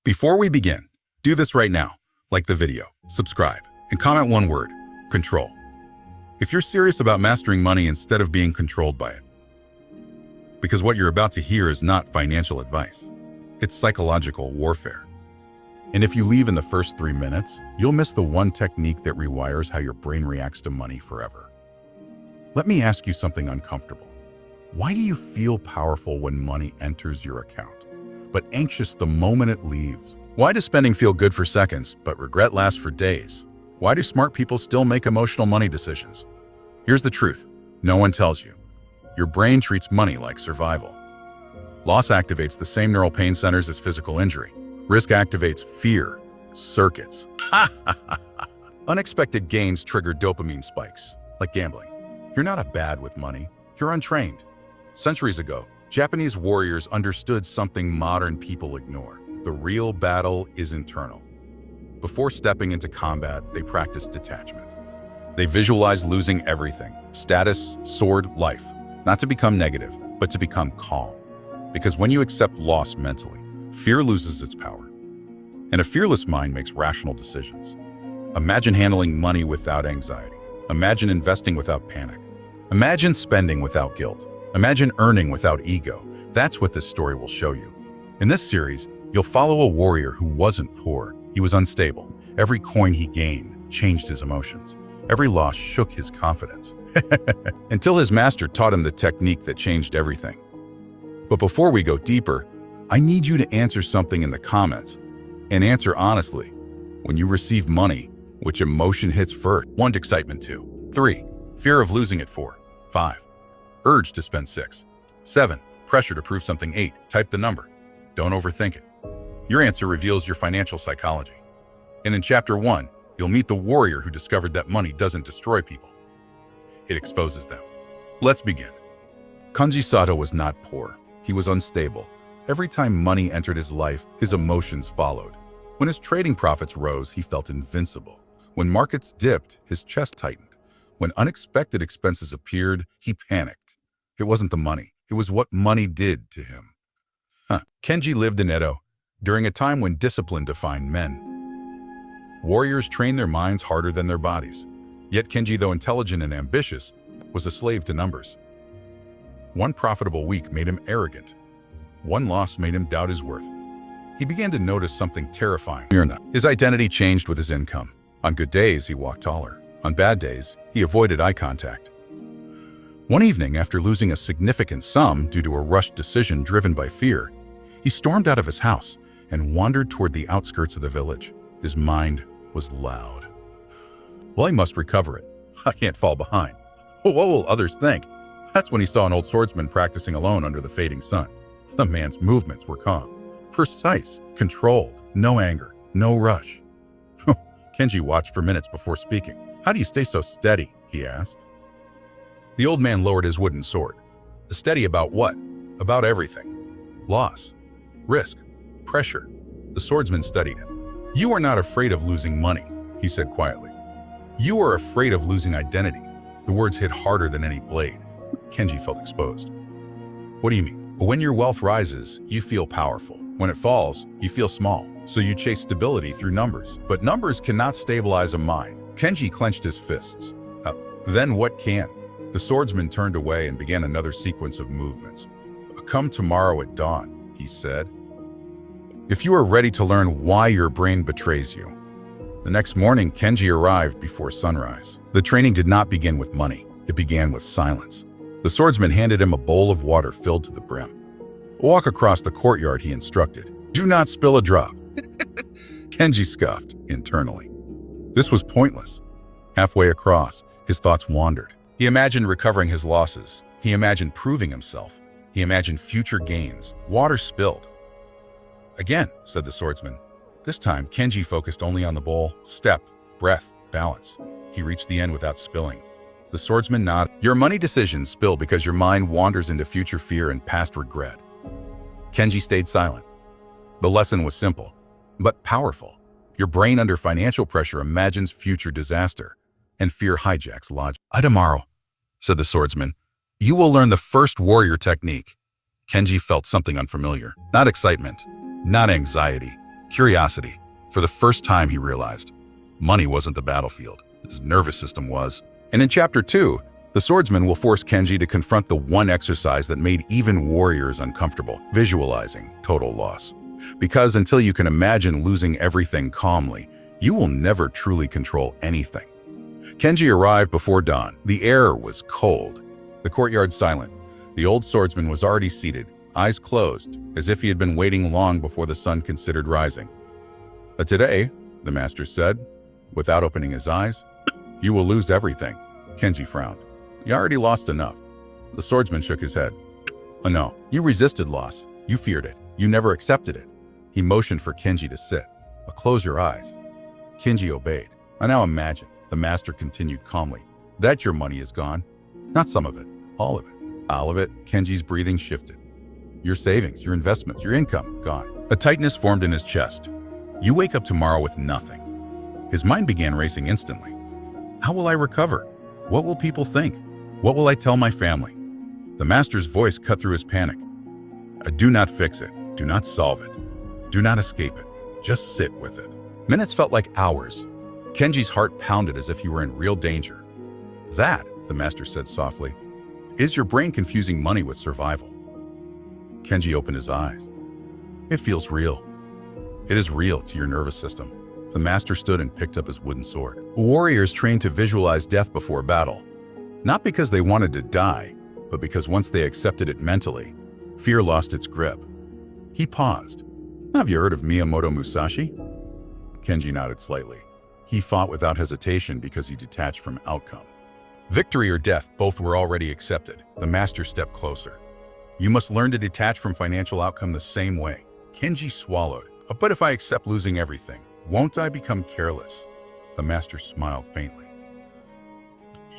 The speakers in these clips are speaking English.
Before we begin, do this right now. Like the video, subscribe, and comment one word: control. If you're serious about mastering money instead of being controlled by it. Because what you're about to hear is not financial advice. It's psychological warfare. And if you leave in the first 3 minutes, you'll miss the one technique that rewires how your brain reacts to money forever. Let me ask you something uncomfortable. Why do you feel powerful when money enters your account, but anxious the moment it leaves? Why does spending feel good for seconds, but regret lasts for days? Why do smart people still make emotional money decisions? Here's the truth. No one tells you. Your brain treats money like survival. Loss activates the same neural pain centers as physical injury. Risk activates fear circuits. Unexpected gains trigger dopamine spikes, like gambling. You're not bad with money. You're untrained. Centuries ago, Japanese warriors understood something modern people ignore. The real battle is internal. Before stepping into combat, they practiced detachment. They visualized losing everything: status, sword, life. Not to become negative, but to become calm. Because when you accept loss mentally, fear loses its power. And a fearless mind makes rational decisions. Imagine handling money without anxiety. Imagine investing without panic. Imagine spending without guilt. Imagine earning without ego. That's what this story will show you. In this series, you'll follow a warrior who wasn't poor. He was unstable. Every coin he gained changed his emotions. Every loss shook his confidence. Until his master taught him the technique that changed everything. But before we go deeper, I need you to answer something in the comments. And answer honestly. When you receive money, which emotion hits first? 1. Excitement. 2. 3. Fear of losing it. 4. 5. Urge to spend. 6. 7. Pressure to prove something. 8. Type the number. Don't overthink it. Your answer reveals your financial psychology. And in Chapter 1, you'll meet the warrior who discovered that money doesn't destroy people. It exposes them. Let's begin. Kanji Sato was not poor. He was unstable. Every time money entered his life, his emotions followed. When his trading profits rose, he felt invincible. When markets dipped, his chest tightened. When unexpected expenses appeared, he panicked. It wasn't the money. It was what money did to him. Kenji lived in Edo, during a time when discipline defined men. Warriors trained their minds harder than their bodies. Yet Kenji, though intelligent and ambitious, was a slave to numbers. One profitable week made him arrogant. One loss made him doubt his worth. He began to notice something terrifying. His identity changed with his income. On good days, he walked taller. On bad days, he avoided eye contact. One evening, after losing a significant sum due to a rushed decision driven by fear, he stormed out of his house and wandered toward the outskirts of the village. His mind was loud. Well, I must recover it. I can't fall behind. What will others think? That's when he saw an old swordsman practicing alone under the fading sun. The man's movements were calm, precise, controlled, no anger, no rush. Kenji watched for minutes before speaking. "How do you stay so steady?" he asked. The old man lowered his wooden sword. Steady about what? About everything. Loss, risk, pressure. The swordsman studied him. "You are not afraid of losing money," he said quietly. "You are afraid of losing identity." The words hit harder than any blade. Kenji felt exposed. "What do you mean?" "When your wealth rises, you feel powerful. When it falls, you feel small. So you chase stability through numbers. But numbers cannot stabilize a mind." Kenji clenched his fists. Then what can?" The swordsman turned away and began another sequence of movements. "Come tomorrow at dawn," he said. "If you are ready to learn why your brain betrays you." The next morning, Kenji arrived before sunrise. The training did not begin with money. It began with silence. The swordsman handed him a bowl of water filled to the brim. "Walk across the courtyard," he instructed. "Do not spill a drop." Kenji scoffed internally. This was pointless. Halfway across, his thoughts wandered. He imagined recovering his losses. He imagined proving himself. He imagined future gains. Water spilled. "Again," said the swordsman. This time, Kenji focused only on the bowl. Step, breath, balance. He reached the end without spilling. The swordsman nodded. "Your money decisions spill because your mind wanders into future fear and past regret." Kenji stayed silent. The lesson was simple, but powerful. Your brain under financial pressure imagines future disaster, and fear hijacks logic. "Tomorrow," said the swordsman, "you will learn the first warrior technique." Kenji felt something unfamiliar. Not excitement, not anxiety, Curiosity. For the first time, he realized money wasn't the battlefield. His nervous system was. And in Chapter 2, the swordsman will force Kenji to confront the one exercise that made even warriors uncomfortable: visualizing total loss. Because until you can imagine losing everything calmly, you will never truly control anything. Kenji arrived before dawn. The air was cold, the courtyard silent. The old swordsman was already seated, eyes closed, as if he had been waiting long before the sun considered rising. "But today," the master said, without opening his eyes, "you will lose everything." Kenji frowned. "You already lost enough." The swordsman shook his head. "Oh no, you resisted loss. You feared it. You never accepted it." He motioned for Kenji to sit. "Close your eyes." Kenji obeyed. "I now imagine," the master continued calmly, "that your money is gone. Not some of it, all of it." All of it. Kenji's breathing shifted. "Your savings, your investments, your income, gone." A tightness formed in his chest. "You wake up tomorrow with nothing." His mind began racing instantly. "How will I recover? What will people think? What will I tell my family?" The master's voice cut through his panic. "Do not fix it. Do not solve it. Do not escape it. Just sit with it." Minutes felt like hours. Kenji's heart pounded as if he were in real danger. "That," the master said softly, "is your brain confusing money with survival." Kenji opened his eyes. "It feels real." "It is real to your nervous system." The master stood and picked up his wooden sword. Warriors trained to visualize death before battle, not because they wanted to die, but because once they accepted it mentally, fear lost its grip. He paused. "Have you heard of Miyamoto Musashi?" Kenji nodded slightly. He fought without hesitation because he detached from outcome. Victory or death, both were already accepted. The master stepped closer. "You must learn to detach from financial outcome the same way." Kenji swallowed. "But if I accept losing everything, won't I become careless?" The master smiled faintly.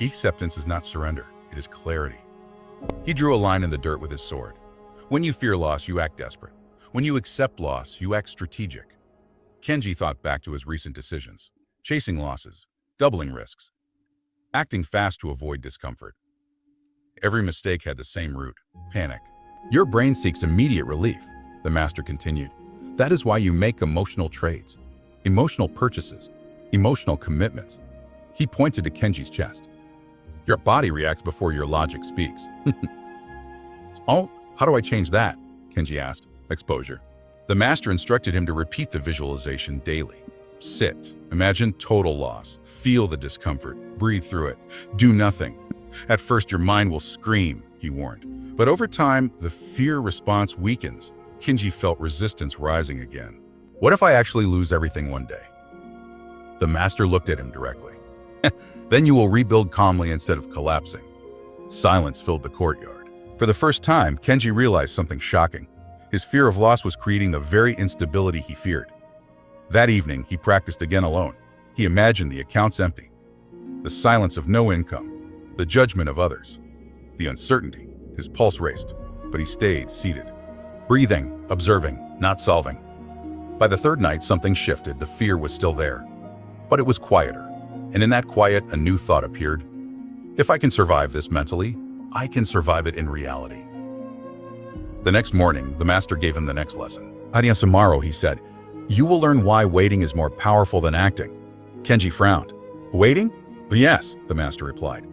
"Acceptance is not surrender, it is clarity." He drew a line in the dirt with his sword. "When you fear loss, you act desperate. When you accept loss, you act strategic." Kenji thought back to his recent decisions: chasing losses, doubling risks, acting fast to avoid discomfort. Every mistake had the same root: panic. "Your brain seeks immediate relief," the master continued. "That is why you make emotional trades, emotional purchases, emotional commitments." He pointed to Kenji's chest. "Your body reacts before your logic speaks." "Oh, how do I change that?" Kenji asked. "Exposure." The master instructed him to repeat the visualization daily. Sit, imagine total loss, feel the discomfort, breathe through it, do nothing. At first your mind will scream, he warned. But over time, the fear response weakens. Kenji felt resistance rising again. "What if I actually lose everything one day?" The master looked at him directly. "Then you will rebuild calmly instead of collapsing." Silence filled the courtyard. For the first time, Kenji realized something shocking. His fear of loss was creating the very instability he feared. That evening, he practiced again alone. He imagined the accounts empty, the silence of no income, the judgment of others, the uncertainty. His pulse raced, but he stayed seated, breathing, observing, not solving. By the third night, something shifted. The fear was still there, but it was quieter. And in that quiet, a new thought appeared. If I can survive this mentally, I can survive it in reality. The next morning, the master gave him the next lesson. "Tomorrow," he said, "you will learn why waiting is more powerful than acting." Kenji frowned. "Waiting?" "Yes," the master replied.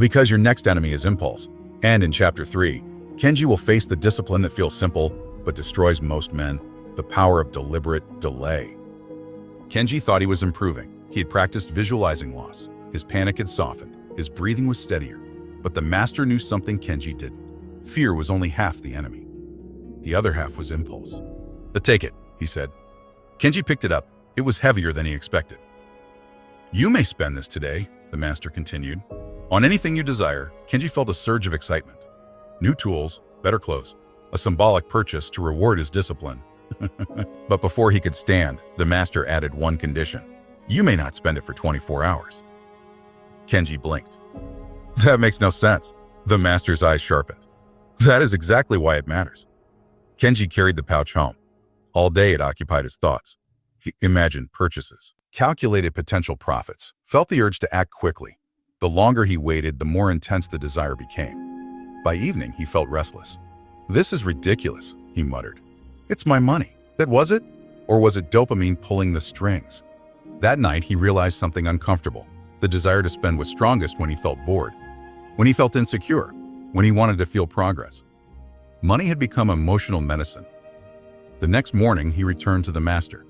"Because your next enemy is impulse." And in Chapter 3, Kenji will face the discipline that feels simple but destroys most men: the power of deliberate delay. Kenji thought he was improving. He had practiced visualizing loss. His panic had softened. His breathing was steadier. But the master knew something Kenji didn't. Fear was only half the enemy. The other half was impulse. "Take it," he said. Kenji picked it up. It was heavier than he expected. "You may spend this today," the master continued, "on anything you desire." Kenji felt a surge of excitement. New tools, better clothes, a symbolic purchase to reward his discipline. But before he could stand, the master added one condition. "You may not spend it for 24 hours. Kenji blinked. "That makes no sense." The master's eyes sharpened. "That is exactly why it matters." Kenji carried the pouch home. All day it occupied his thoughts. He imagined purchases, calculated potential profits, felt the urge to act quickly. The longer he waited, the more intense the desire became. By evening, he felt restless. "This is ridiculous," he muttered. "It's my money. That was it? Or was it dopamine pulling the strings? That night, he realized something uncomfortable. The desire to spend was strongest when he felt bored, when he felt insecure, when he wanted to feel progress. Money had become emotional medicine. The next morning, he returned to the master.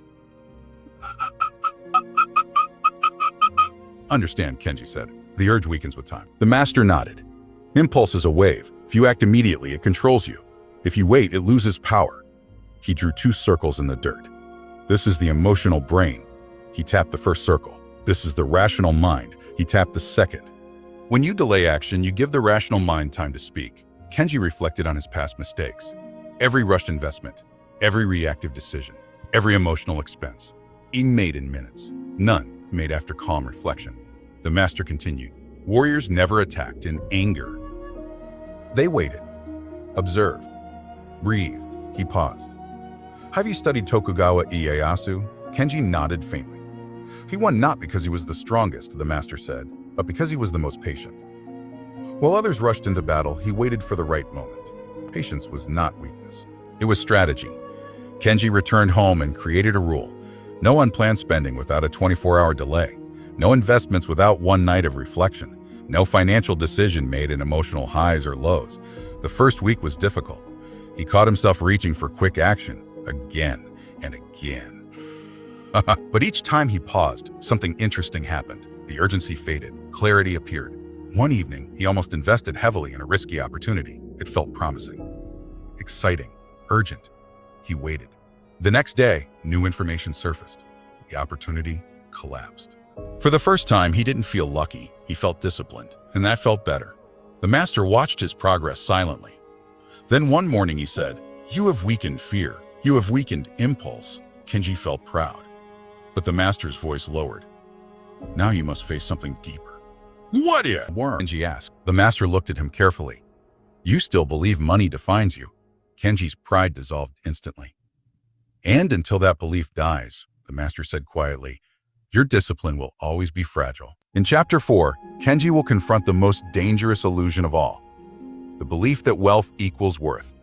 "Understand," Kenji said. "The urge weakens with time." The master nodded. "Impulse is a wave. If you act immediately, it controls you. If you wait, it loses power." He drew 2 circles in the dirt. "This is the emotional brain." He tapped the first circle. "This is the rational mind." He tapped the second. When you delay action, you give the rational mind time to speak. Kenji reflected on his past mistakes. Every rushed investment, every reactive decision, every emotional expense, he made in minutes. None made after calm reflection. The master continued. Warriors never attacked in anger. They waited, observed, breathed. He paused. "Have you studied Tokugawa Ieyasu?" Kenji nodded faintly. "He won not because he was the strongest," the master said, "but because he was the most patient. While others rushed into battle, he waited for the right moment. Patience was not weakness. It was strategy." Kenji returned home and created a rule. No unplanned spending without a 24-hour delay. No investments without one night of reflection. No financial decision made in emotional highs or lows. The first week was difficult. He caught himself reaching for quick action, again and again. But each time he paused, something interesting happened. The urgency faded. Clarity appeared. One evening, he almost invested heavily in a risky opportunity. It felt promising, exciting, urgent. He waited. The next day, new information surfaced. The opportunity collapsed. For the first time, he didn't feel lucky. He felt disciplined, and that felt better. The master watched his progress silently. Then one morning he said, "You have weakened fear. You have weakened impulse." Kenji felt proud. But the master's voice lowered. "Now you must face something deeper." "What if?" Kenji asked. The master looked at him carefully. "You still believe money defines you." Kenji's pride dissolved instantly. "And until that belief dies," the master said quietly, "your discipline will always be fragile." In Chapter 4, Kenji will confront the most dangerous illusion of all, the belief that wealth equals worth.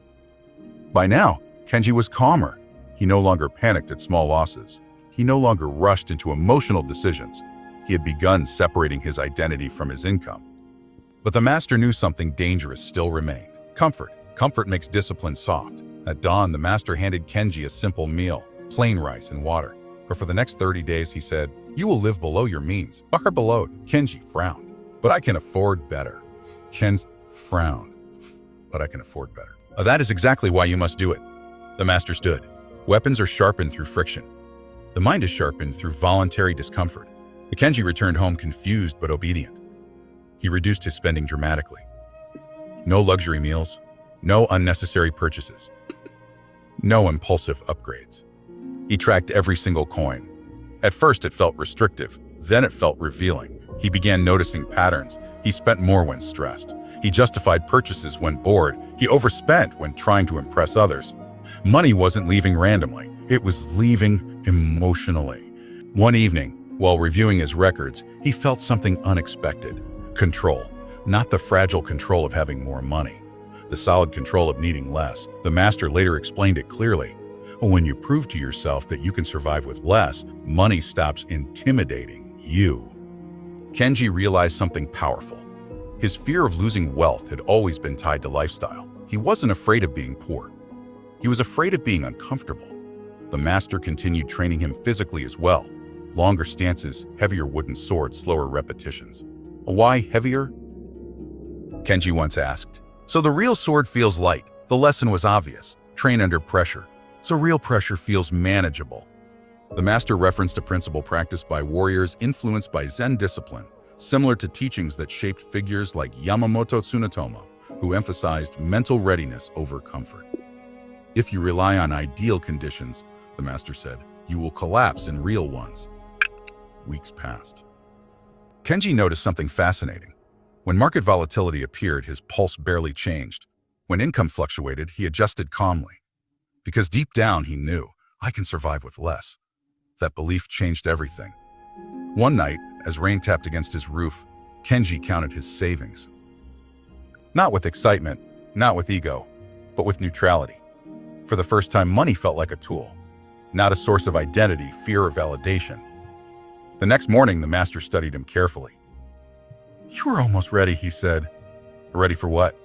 By now, Kenji was calmer. He no longer panicked at small losses. He no longer rushed into emotional decisions. He had begun separating his identity from his income. But the master knew something dangerous still remained. Comfort. Comfort makes discipline soft. At dawn, the master handed Kenji a simple meal, plain rice and water. But for the next 30 days, he said, "You will live below your means, far below." Kenji frowned. "But I can afford better." Ken's frowned. "But I can afford better." "That is exactly why you must do it." The master stood. Weapons are sharpened through friction. The mind is sharpened through voluntary discomfort. Kenji returned home confused but obedient. He reduced his spending dramatically. No luxury meals, no unnecessary purchases, no impulsive upgrades. He tracked every single coin. At first it felt restrictive, then it felt revealing. He began noticing patterns. He spent more when stressed. He justified purchases when bored. He overspent when trying to impress others. Money wasn't leaving randomly. It was leaving emotionally. One evening, while reviewing his records, he felt something unexpected. Control. Not the fragile control of having more money. The solid control of needing less. The master later explained it clearly. When you prove to yourself that you can survive with less, money stops intimidating you. Kenji realized something powerful. His fear of losing wealth had always been tied to lifestyle. He wasn't afraid of being poor. He was afraid of being uncomfortable. The master continued training him physically as well. Longer stances, heavier wooden swords, slower repetitions. Why heavier? Kenji once asked. So the real sword feels light. The lesson was obvious. Train under pressure. So real pressure feels manageable. The master referenced a principle practiced by warriors influenced by Zen discipline, similar to teachings that shaped figures like Yamamoto Tsunetomo, who emphasized mental readiness over comfort. If you rely on ideal conditions, the master said, you will collapse in real ones. Weeks passed. Kenji noticed something fascinating. When market volatility appeared, his pulse barely changed. When income fluctuated, he adjusted calmly. Because deep down he knew, I can survive with less. That belief changed everything. One night, as rain tapped against his roof, Kenji counted his savings. Not with excitement, not with ego, but with neutrality. For the first time, money felt like a tool, not a source of identity, fear, or validation. The next morning, the master studied him carefully. "You are almost ready," he said. "Ready for what?"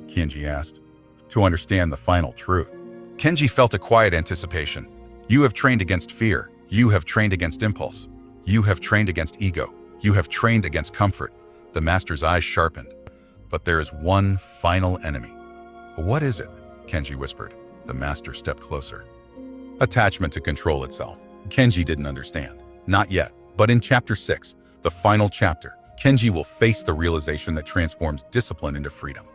Kenji asked. "To understand the final truth." Kenji felt a quiet anticipation. "You have trained against fear. You have trained against impulse. You have trained against ego. You have trained against comfort." The master's eyes sharpened. "But there is one final enemy." "What is it?" Kenji whispered. The master stepped closer. "Attachment to control itself." Kenji didn't understand. Not yet. But in Chapter 6, the final chapter, Kenji will face the realization that transforms discipline into freedom.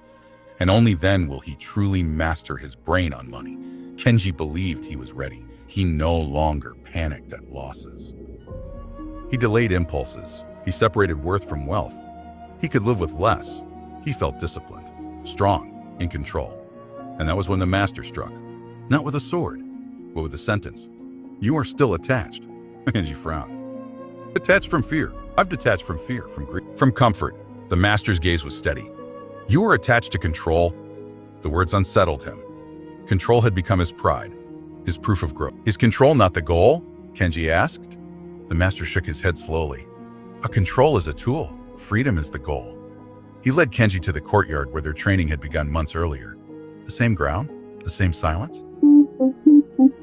And only then will he truly master his brain on money. Kenji believed he was ready. He no longer panicked at losses. He delayed impulses. He separated worth from wealth. He could live with less. He felt disciplined, strong, in control. And that was when the master struck. Not with a sword, but with a sentence. "You are still attached." Kenji frowned. "Attached from fear. I've detached from fear, from grief, from comfort." The master's gaze was steady. "You are attached to control." The words unsettled him. Control had become his pride, his proof of growth. "Is control not the goal?" Kenji asked. The master shook his head slowly. "A control is a tool. Freedom is the goal." He led Kenji to the courtyard where their training had begun months earlier. The same ground? The same silence?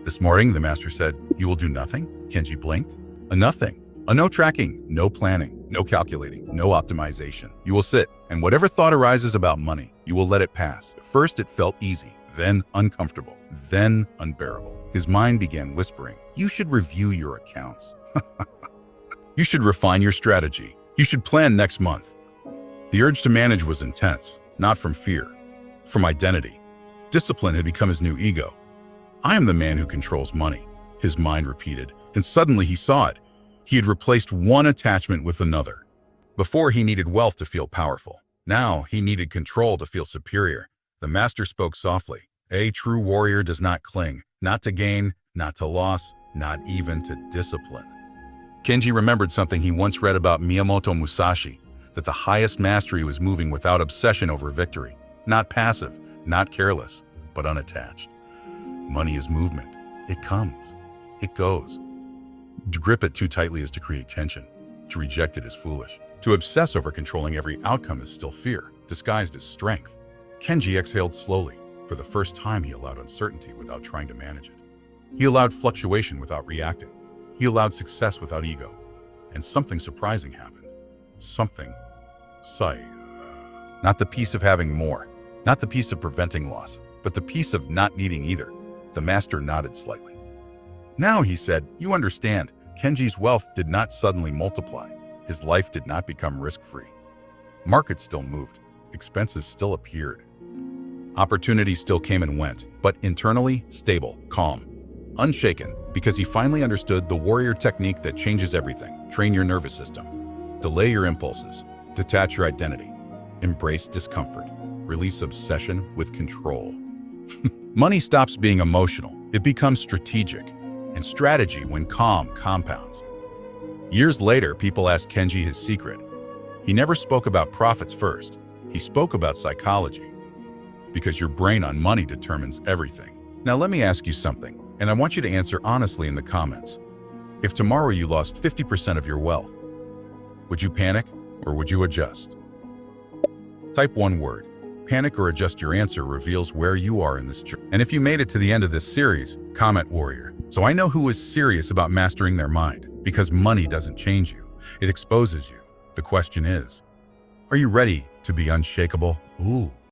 "This morning," the master said, "you will do nothing?" Kenji blinked. "A nothing. A no tracking, no planning, no calculating, no optimization. You will sit, and whatever thought arises about money, you will let it pass." At first it felt easy, then uncomfortable, then unbearable. His mind began whispering, "You should review your accounts. You should refine your strategy. You should plan next month." The urge to manage was intense, not from fear, from identity. Discipline had become his new ego. "I am the man who controls money," his mind repeated, and suddenly he saw it. He had replaced one attachment with another. Before, he needed wealth to feel powerful. Now, he needed control to feel superior. The master spoke softly. "A true warrior does not cling, not to gain, not to loss, not even to discipline." Kenji remembered something he once read about Miyamoto Musashi, that the highest mastery was moving without obsession over victory. Not passive, not careless, but unattached. Money is movement. It comes. It goes. To grip it too tightly is to create tension. To reject it is foolish. To obsess over controlling every outcome is still fear, disguised as strength. Kenji exhaled slowly. For the first time, he allowed uncertainty without trying to manage it. He allowed fluctuation without reacting. He allowed success without ego. And something surprising happened. Something. Not the peace of having more. Not the peace of preventing loss. But the peace of not needing either. The master nodded slightly. "Now," he said, "you understand. Kenji's wealth did not suddenly multiply. His life did not become risk-free. Markets still moved. Expenses still appeared. Opportunities still came and went, but internally, stable, calm, unshaken, because he finally understood the warrior technique that changes everything. Train your nervous system. Delay your impulses. Detach your identity. Embrace discomfort. Release obsession with control." Money stops being emotional. It becomes strategic. And strategy, when calm, compounds. Years later, people asked Kenji his secret. He never spoke about profits first. He spoke about psychology. Because your brain on money determines everything. Now let me ask you something, and I want you to answer honestly in the comments. If tomorrow you lost 50% of your wealth, would you panic or would you adjust? Type one word. Panic or adjust. Your answer reveals where you are in this journey. And if you made it to the end of this series, comment warrior. So I know who is serious about mastering their mind, because money doesn't change you. It exposes you. The question is, are you ready to be unshakable? Ooh.